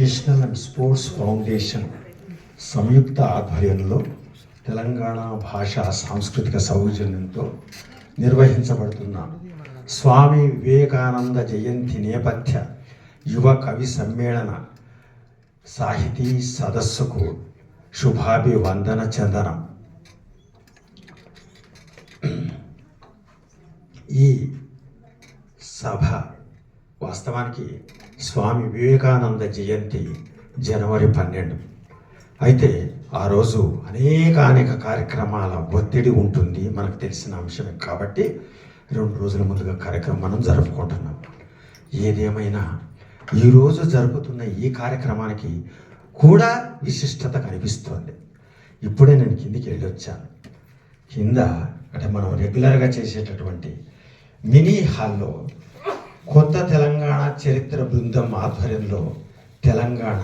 Educational and sports foundation సంయుక్త ఆధ్వర్యంలో తెలంగాణ భాషా సాంస్కృతిక సౌజన్యంతో నిర్వహించబడుతున్న స్వామి వివేకానంద జయంతి నేపథ్య యువ కవి సమ్మేళన సాహితీ సదస్సుకు శుభాభివందన చందనం. ఈ సభ వాస్తవానికి స్వామి వివేకానంద జయంతి జనవరి 12. అయితే ఆ రోజు అనేక కార్యక్రమాల ఒత్తిడి ఉంటుంది, మనకు తెలిసిన అంశమే. కాబట్టి 2 రోజుల ముందుగా కార్యక్రమం మనం జరుపుకుంటున్నాం. ఏదేమైనా ఈరోజు జరుపుతున్న ఈ కార్యక్రమానికి కూడా విశిష్టత కనిపిస్తోంది. ఇప్పుడే నేను కిందికి వెళ్ళి వచ్చాను. కింద అంటే మనం రెగ్యులర్గా చేసేటటువంటి మినీ హాల్లో కొత్త తెలంగాణ చరిత్ర బృందం ఆధ్వర్యంలో తెలంగాణ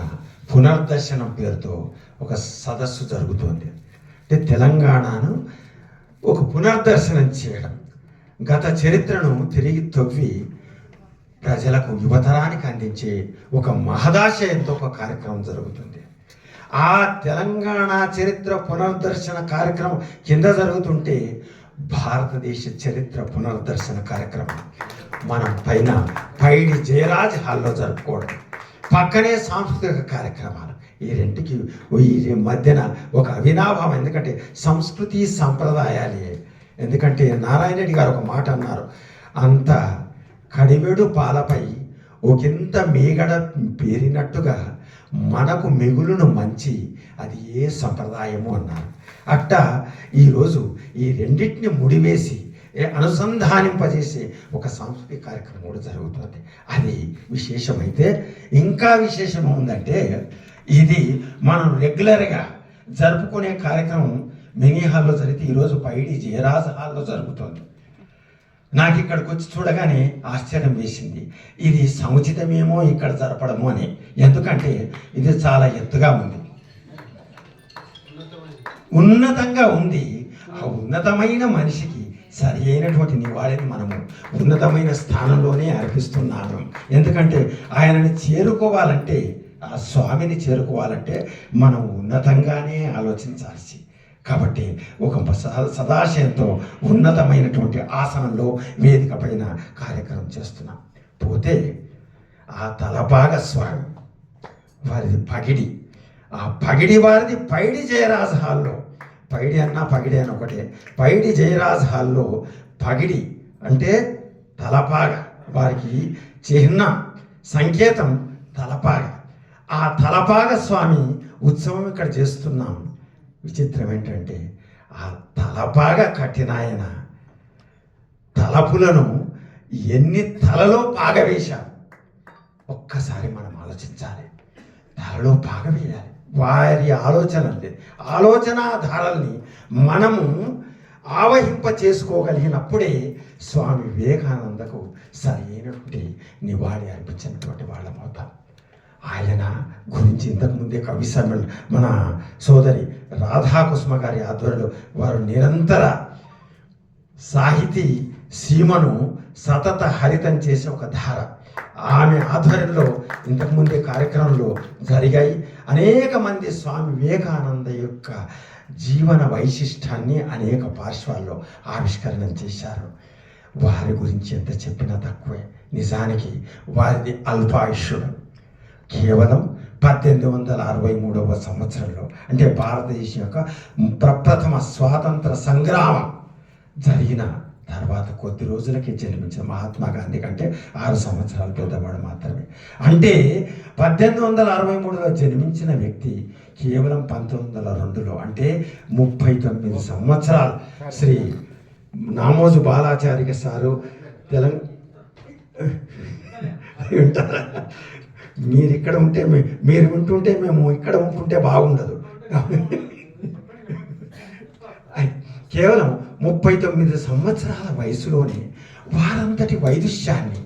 పునర్దర్శనం పేరుతో ఒక సదస్సు జరుగుతోంది. అంటే తెలంగాణను ఒక పునర్దర్శనం చేయడం, గత చరిత్రను తిరిగి తవ్వి ప్రజలకు యువతరానికి అందించే ఒక మహదాశయంతో ఒక కార్యక్రమం జరుగుతుంది. ఆ తెలంగాణ చరిత్ర పునర్దర్శన కార్యక్రమం కింద జరుగుతుంటే భారతదేశ చరిత్ర పునర్దర్శన కార్యక్రమం మనం పైన పైడి జయరాజ్ హాల్లో జరుపుకోవడం, పక్కనే సాంస్కృతిక కార్యక్రమాలు. ఈ రెంటికి ఈ మధ్యన ఒక అవినాభావం. ఎందుకంటే సంస్కృతి సంప్రదాయాలే. ఎందుకంటే నారాయణ రెడ్డి గారు ఒక మాట అన్నారు, అంత కడివెడు పాలపై ఒకంత మీగడ పేరినట్టుగా మనకు మిగులును మంచి అది ఏ సంప్రదాయము అన్నారు. అట్ట ఈరోజు ఈ రెండింటిని ముడివేసి అనుసంధానింపజేసే ఒక సాంస్కృతిక కార్యక్రమం కూడా జరుగుతుంది. అది విశేషమైతే ఇంకా విశేషం ఉందంటే ఇది మనం రెగ్యులర్గా జరుపుకునే కార్యక్రమం మినీ హాల్లో జరిగితే ఈరోజు పైడి జయరాజ్ హాల్లో జరుగుతుంది. నాకు ఇక్కడికి వచ్చి చూడగానే ఆశ్చర్యం వేసింది. ఇది సముచితమేమో ఇక్కడ జరపడము అని. ఎందుకంటే ఇది చాలా ఎత్తుగా ఉంది, ఉన్నతంగా ఉంది. ఆ ఉన్నతమైన మనిషికి సరి అయినటువంటి నివాళిని మనము ఉన్నతమైన స్థానంలోనే అర్పిస్తున్నాము. ఎందుకంటే ఆయనని చేరుకోవాలంటే, ఆ స్వామిని చేరుకోవాలంటే మనం ఉన్నతంగానే ఆలోచించాల్సి. కాబట్టి ఒక సదాశయంతో ఉన్నతమైనటువంటి ఆసనంలో వేదిక పైన కార్యక్రమం చేస్తున్నాం. పోతే ఆ తలపాగ స్వామి వారిది పగిడి, ఆ పగిడి వారిది పైడి జయరాజ్ హాల్లో. పైడి అన్నా పగిడి అని ఒకటే. పైడి జయరాజ్ హాల్లో పగిడి అంటే తలపాగ, వారికి చిహ్నం సంకేతం తలపాగ. ఆ తలపాగ స్వామి ఉత్సవం ఇక్కడ చేస్తున్నాం. విచిత్రం ఏంటంటే ఆ తలపాగ కట్టినాయన తలపులను ఎన్ని తలలో పాగ వేశారు ఒక్కసారి మనం ఆలోచించాలి. తలలో పాగ వేయాలి. వారి ఆలోచనాధారల్ని మనము ఆవహింప చేసుకోగలిగినప్పుడే స్వామి వివేకానందకు సరైనటువంటి నివాళి అర్పించినటువంటి వాళ్ళమవుతాం. ఆయన గురించి ఇంతకుముందే కవి సమ్మేళనం మన సోదరి రాధాకుసుమ గారి ఆధ్వర్యంలో వారు నిరంతర సాహితీ సీమను సతత హరితం చేసే ఒక ధార ఆమె ఆధ్వర్యంలో ఇంతకుముందే కార్యక్రమంలో జరిగాయి. అనేక మంది స్వామి వివేకానంద యొక్క జీవన వైశిష్టాన్ని అనేక పార్శ్వాల్లో ఆవిష్కరణ చేశారు. వారి గురించి ఎంత చెప్పినా తక్కువే. నిజానికి వారిది అల్పాయుష్యుడు. కేవలం 1863వ సంవత్సరంలో, అంటే భారతదేశం యొక్క ప్రప్రథమ స్వాతంత్ర సంగ్రామం జరిగిన తర్వాత కొద్ది రోజులకి జన్మించిన మహాత్మా గాంధీ కంటే 6 సంవత్సరాలు పెద్దవాడు మాత్రమే. అంటే 1863లో జన్మించిన వ్యక్తి కేవలం 1902లో, అంటే 39 సంవత్సరాలు శ్రీ నామోజు బాలాచార్య సారు వింటారా? మీరు ఇక్కడ ఉంటే మీరు వింటుంటే మేము ఇక్కడ ఉంటుంటే బాగుండదు. కేవలం 39 సంవత్సరాల వయసులోనే వారంతటి వైదుష్యాన్ని,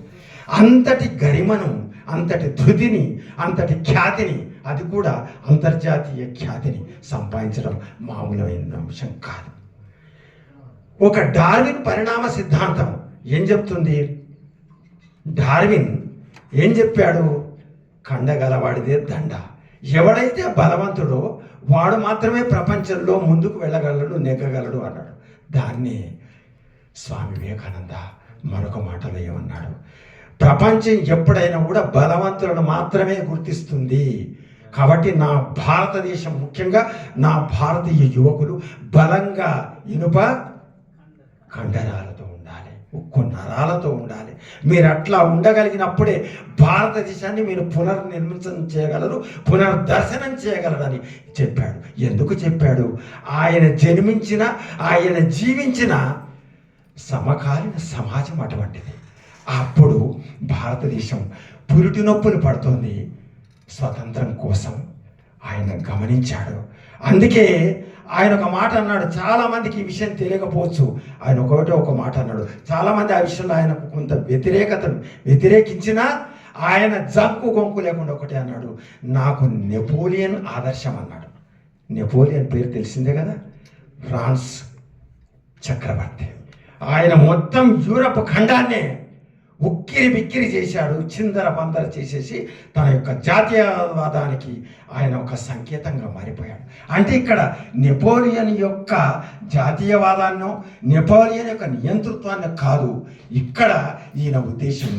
అంతటి గరిమను, అంతటి ధృతిని, అంతటి ఖ్యాతిని, అది కూడా అంతర్జాతీయ ఖ్యాతిని సంపాదించడం మామూలైన అంశం కాదు. ఒక డార్విన్ పరిణామ సిద్ధాంతం ఏం చెప్తుంది? డార్విన్ ఏం చెప్పాడు? కండగలవాడిదే దండ. ఎవడైతే బలవంతుడో వాడు మాత్రమే ప్రపంచంలో ముందుకు వెళ్ళగలడు, నెగ్గగలడు అన్నాడు. దాన్ని స్వామి వివేకానంద మరొక మాటలో ఏమన్నాడు? ప్రపంచం ఎప్పుడైనా కూడా బలవంతులను మాత్రమే గుర్తిస్తుంది. కాబట్టి నా భారతదేశం, ముఖ్యంగా నా భారతీయ యువకులు బలంగా ఇనుప కండరాలతో ఉండాలి, ఉక్కు నరాలతో ఉండాలి. మీరు అట్లా ఉండగలిగినప్పుడే భారతదేశాన్ని మీరు పునర్నిర్మించడం చేయగలరు, పునర్దర్శనం చేయగలరని చెప్పాడు. ఎందుకు చెప్పాడు? ఆయన జన్మించిన, ఆయన జీవించిన సమకాలీన సమాజం అటువంటిది. అప్పుడు భారతదేశం పురిటి నొప్పులు పడుతుంది. స్వతంత్రం కోసం ఆయన గమనించాడు. అందుకే ఆయన ఒక మాట అన్నాడు. చాలామందికి ఈ విషయం తెలియకపోవచ్చు. ఆయన ఒక మాట అన్నాడు. చాలామంది ఆ విషయంలో ఆయనకు కొంత వ్యతిరేకించినా ఆయన జంకు గొంకు లేకుండా ఒకటే అన్నాడు, నాకు నెపోలియన్ ఆదర్శం అన్నాడు. నెపోలియన్ పేరు తెలిసిందే కదా, ఫ్రాన్స్ చక్రవర్తి. ఆయన మొత్తం యూరప్ ఖండాన్నే ఉక్కిరి బిక్కిరి చేశాడు, చిందర బందర చేసేసి తన యొక్క జాతీయవాదానికి ఆయన ఒక సంకేతంగా మారిపోయాడు. అంటే ఇక్కడ నెపోలియన్ యొక్క జాతీయవాదాన్నో, నెపోలియన్ యొక్క నియంతృత్వాన్ని కాదు, ఇక్కడ ఈయన ఉద్దేశం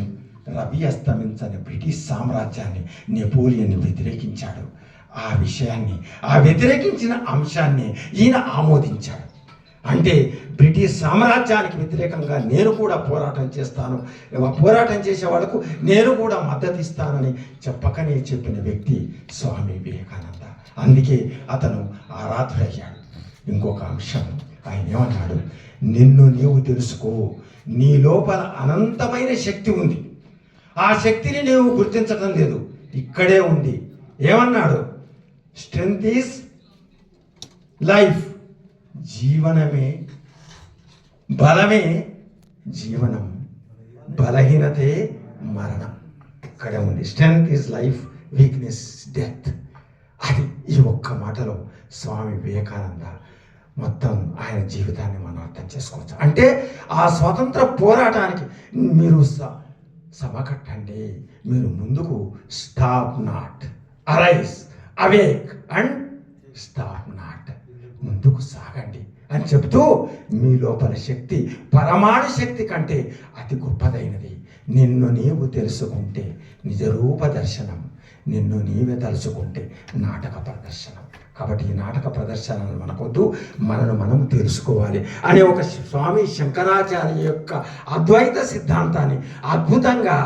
రవి అస్తమించని బ్రిటిష్ సామ్రాజ్యాన్ని నెపోలియన్ వ్యతిరేకించాడు. ఆ విషయాన్ని, ఆ వ్యతిరేకించిన అంశాన్ని ఈయన ఆమోదించాడు. అంటే బ్రిటిష్ సామ్రాజ్యానికి వ్యతిరేకంగా నేను కూడా పోరాటం చేస్తాను, పోరాటం చేసే వాళ్ళకు నేను కూడా మద్దతు ఇస్తానని చెప్పకనే చెప్పిన వ్యక్తి స్వామి వివేకానంద. అందుకే అతను ఆరాధుడయ్యాడు. ఇంకొక అంశం ఆయన ఏమన్నాడు? నిన్ను నీవు తెలుసుకో, నీ లోపల అనంతమైన శక్తి ఉంది, ఆ శక్తిని నీవు గుర్తించడం లేదు, ఇక్కడే ఉంది. ఏమన్నాడు? స్ట్రెంగ్త్ ఈజ్ లైఫ్, జీవనమే బలమే జీవనం, బలహీనతే మరణం. ఇక్కడే ఉంది. Strength is life, weakness death. అది ఈ ఒక్క మాటలో స్వామి వివేకానంద మొత్తం ఆయన జీవితాన్ని మనం అర్థం చేసుకోవచ్చు. అంటే ఆ స్వతంత్ర పోరాటానికి మీరు సమకట్టండి, మీరు ముందుకు stop not, arise, awake and stop not, ముందుకు సాగండి అని చెప్తూ మీ లోపల శక్తి పరమాణు శక్తి కంటే అతి గొప్పదైనది. నిన్ను నీవు తెలుసుకుంటే నిజరూప దర్శనం, నిన్ను నీవే తలుచుకుంటే నాటక ప్రదర్శనం. కాబట్టి ఈ నాటక ప్రదర్శనలు మనకొద్దు, మనను మనం తెలుసుకోవాలి అనే ఒక స్వామి శంకరాచార్య యొక్క అద్వైత సిద్ధాంతాన్ని అద్భుతంగా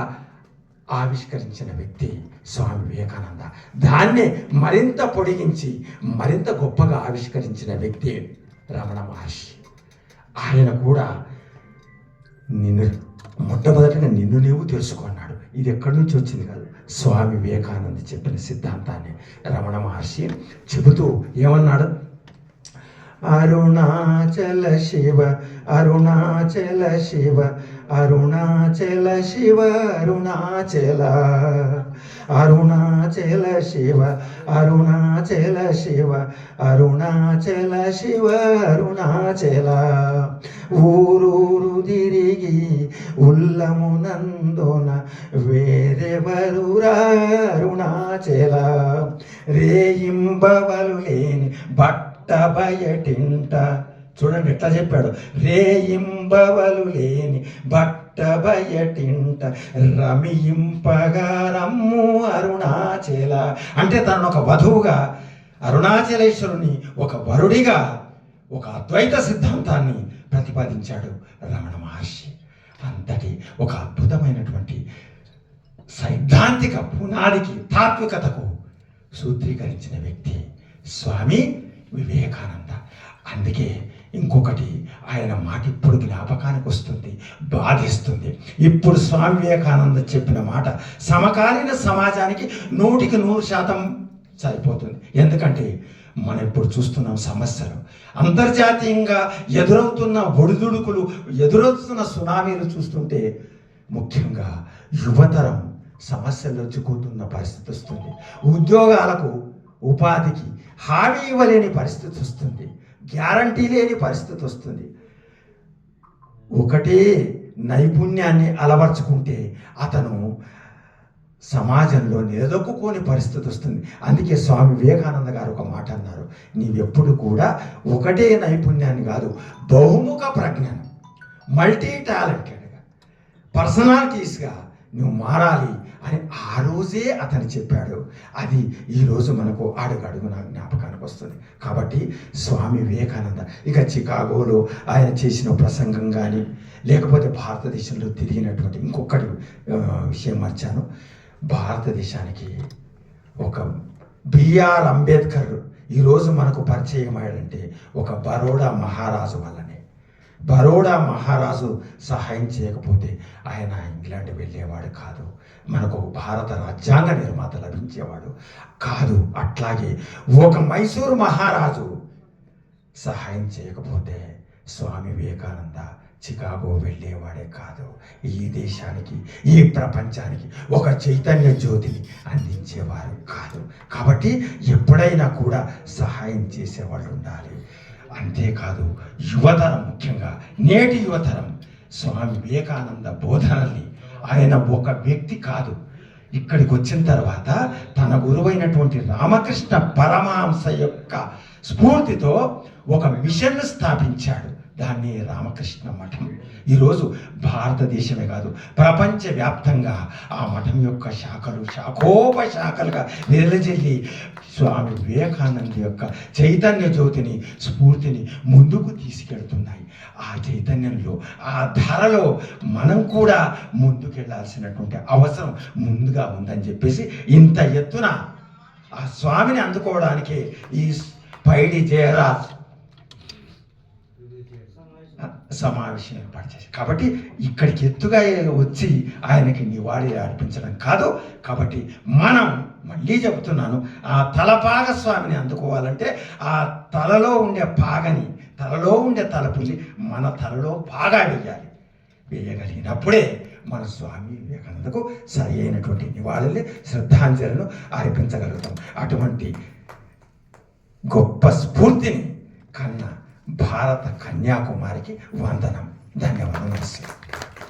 ఆవిష్కరించిన వ్యక్తి స్వామి వివేకానంద. దాన్నే మరింత పొడిగించి మరింత గొప్పగా ఆవిష్కరించిన వ్యక్తి రమణ మహర్షి. ఆయన కూడా మొట్టమొదటిగా నిన్ను నీవు తెలుసుకున్నాడు. ఇది ఎక్కడి నుంచి వచ్చింది కాదు, స్వామి వివేకానంద చెప్పిన సిద్ధాంతాన్ని రమణ మహర్షి చెబుతూ ఏమన్నాడు? అరుణాచల శివ, అరుణాచల శివ, అరుణాచల శివ, అరుణాచల, అరుణాచల శివ, అరుణాచల శివ, అరుణాచల శివ, అరుణాచల. ఊరూరు తిరిగి ఉల్లమునందున వేరెవరురా అరుణాచల. రేయింబవలు లేని బయటింట, చూడండి ఎట్లా చెప్పాడు, రేయింబవలు లేని బట్ట బయటింట రమియింపగా రమ్ము అరుణాచల. అంటే తనను ఒక వధువుగా, అరుణాచలేశ్వరుని ఒక వరుడిగా, ఒక అద్వైత సిద్ధాంతాన్ని ప్రతిపాదించాడు రమణ మహర్షి. అంతటి ఒక అద్భుతమైనటువంటి సైద్ధాంతిక పునాదికి, తాత్వికతకు సూత్రీకరించిన వ్యక్తి స్వామి వివేకానంద. అందుకే ఇంకొకటి ఆయన మాట ఇప్పుడు జ్ఞాపకానికి వస్తుంది, బాధిస్తుంది. ఇప్పుడు స్వామి వివేకానంద చెప్పిన మాట సమకాలీన సమాజానికి 100% సరిపోతుంది. ఎందుకంటే మనం ఇప్పుడు చూస్తున్నాం సమస్యలు, అంతర్జాతీయంగా ఎదురవుతున్న ఒడిదుడుకులు, ఎదురవుతున్న సునామీలు చూస్తుంటే ముఖ్యంగా యువతరం సమస్యలు చిక్కుతున్న పరిస్థితి వస్తుంది. ఉద్యోగాలకు, ఉపాధికి హామీ ఇవ్వలేని పరిస్థితి వస్తుంది, గ్యారంటీ లేని పరిస్థితి వస్తుంది. ఒకటే నైపుణ్యాన్ని అలవర్చుకుంటే అతను సమాజంలో నిలదొక్కుకోని పరిస్థితి వస్తుంది. అందుకే స్వామి వివేకానంద గారు ఒక మాట అన్నారు, నీవెప్పుడు కూడా ఒకటే నైపుణ్యాన్ని కాదు, బహుముఖ ప్రజ్ఞను, మల్టీ టాలెంటెడ్గా, పర్సనాలిటీస్గా నువ్వు మారాలి అని ఆ రోజే అతను చెప్పాడు. అది ఈరోజు మనకు అడుగడుగున జ్ఞాపకానికి వస్తుంది. కాబట్టి స్వామి వివేకానంద ఇక చికాగోలో ఆయన చేసిన ప్రసంగం కానీ, లేకపోతే భారతదేశంలో తిరిగినటువంటి ఇంకొకటి విషయం మర్చాను. భారతదేశానికి ఒక బిఆర్ అంబేద్కర్ ఈరోజు మనకు పరిచయం అయ్యాడంటే ఒక బరోడా మహారాజు వల్లనే. బరోడా మహారాజు సహాయం చేయకపోతే ఆయన ఇంగ్లాండ్ వెళ్ళేవాడు కాదు, మనకు భారత రాజ్యాంగ నిర్మాత లభించేవాడు కాదు. అట్లాగే ఒక మైసూరు మహారాజు సహాయం చేయకపోతే స్వామి వివేకానంద చికాగో వెళ్ళేవాడే కాదు. ఈ దేశానికి, ఈ ప్రపంచానికి ఒక చైతన్య జ్యోతిని అందించేవారు కాదు. కాబట్టి ఎప్పుడైనా కూడా సహాయం చేసేవాళ్ళు ఉండాలి. అంతేకాదు యువతరం, ముఖ్యంగా నేటి యువతరం స్వామి వివేకానంద బోధనల్ని, ఆయన ఒక వ్యక్తి కాదు, ఇక్కడికి వచ్చిన తర్వాత తన గురువైనటువంటి రామకృష్ణ పరమహంస యొక్క స్ఫూర్తితో ఒక మిషన్ స్థాపించాడు. దాన్ని రామకృష్ణ మఠం. ఈరోజు భారతదేశమే కాదు, ప్రపంచవ్యాప్తంగా ఆ మఠం యొక్క శాఖలు శాఖోపశాఖలుగా విరలజల్లి స్వామి వివేకానంద యొక్క చైతన్య జ్యోతిని, స్ఫూర్తిని ముందుకు తీసుకెళ్తున్నాయి. ఆ చైతన్యంలో, ఆ ధారలో మనం కూడా ముందుకెళ్లాల్సినటువంటి అవసరం ముందుగా ఉందని చెప్పేసి ఇంత ఎత్తున ఆ స్వామిని అందుకోవడానికి ఈ పైడి జయరాజ్ సమావేశం ఏర్పాటు చేశారు. కాబట్టి ఇక్కడికి ఎత్తుగా వచ్చి ఆయనకి నివాళి అర్పించడం కాదు. కాబట్టి మనం, మళ్ళీ చెబుతున్నాను, ఆ తలపాగ స్వామిని అందుకోవాలంటే ఆ తలలో ఉండే పాగని, తలలో ఉండే తలపుల్ని మన తలలో బాగా వేయాలి. వేయగలిగినప్పుడే మన స్వామి వివేకానందకు సరి అయినటువంటి నివాళుల్ని, శ్రద్ధాంజలను అర్పించగలుగుతాం. అటువంటి గొప్ప స్ఫూర్తిని కన్నా భారత కన్యాకుమారికి వందనం. ధన్యవాదాలు.